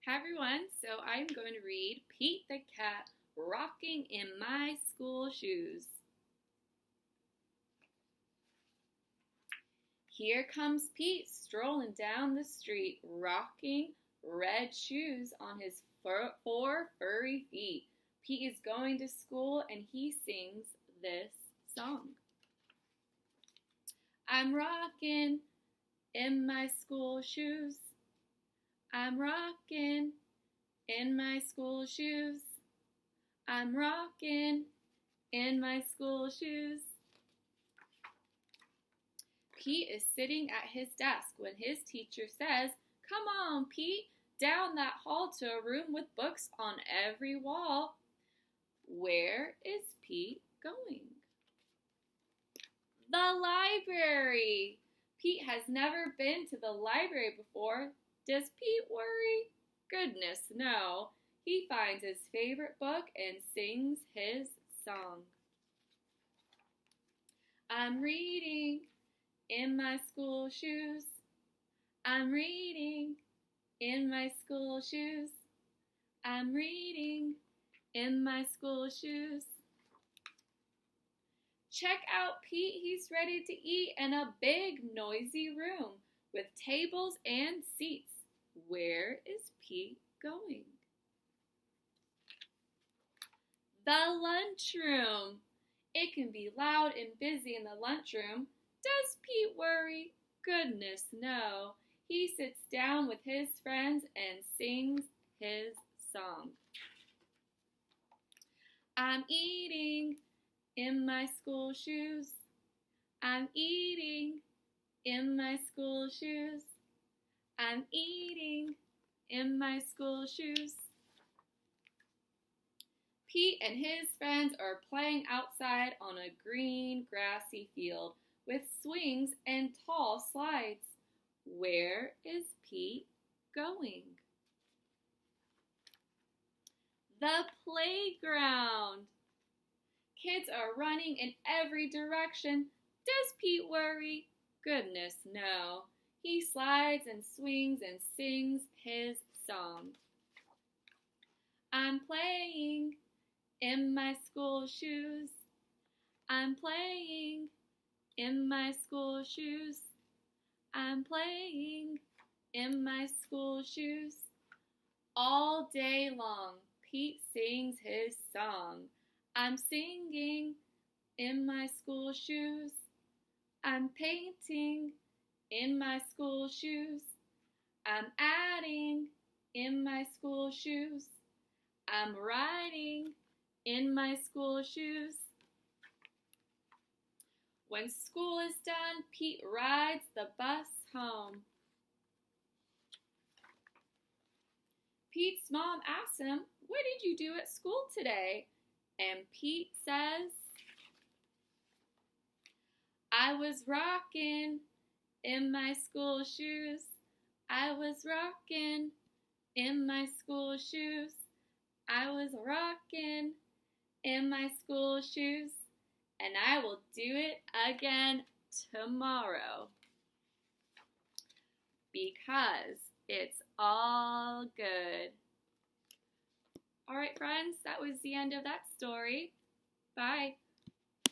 Hi everyone, so I'm going to read Pete the Cat Rocking in My School Shoes. Here comes Pete strolling down the street, rocking red shoes on his four furry feet. Pete is going to school and he sings this song. I'm rocking in my school shoes. I'm rocking in my school shoes. I'm rocking in my school shoes. Pete is sitting at his desk when his teacher says, "Come on, Pete, down that hall to a room with books on every wall." Where is Pete going? The library. Pete has never been to the library before. Does Pete worry? Goodness, no. He finds his favorite book and sings his song. I'm reading in my school shoes. I'm reading in my school shoes. I'm reading in my school shoes. Check out Pete, he's ready to eat in a big noisy room with tables and seats. Where is Pete going? The lunchroom. It can be loud and busy in the lunchroom. Does Pete worry? Goodness, no. He sits down with his friends and sings his song. I'm eating in my school shoes. I'm eating in my school shoes. I'm eating in my school shoes. Pete and his friends are playing outside on a green, grassy field with swings and tall slides. Where is Pete going? The playground. Kids are running in every direction. Does Pete worry? Goodness, no. He slides and swings and sings his song. I'm playing in my school shoes. I'm playing in my school shoes. I'm playing in my school shoes. All day long, Pete sings his song. I'm singing in my school shoes. I'm painting in my school shoes. I'm adding in my school shoes. I'm riding in my school shoes. When school is done, Pete rides the bus home. Pete's mom asks him, "What did you do at school today?" And Pete says, "I was rocking in my school shoes. I was rocking in my school shoes. I was rocking in my school shoes. And I will do it again tomorrow because it's all good." All right, friends, that was the end of that story. Bye.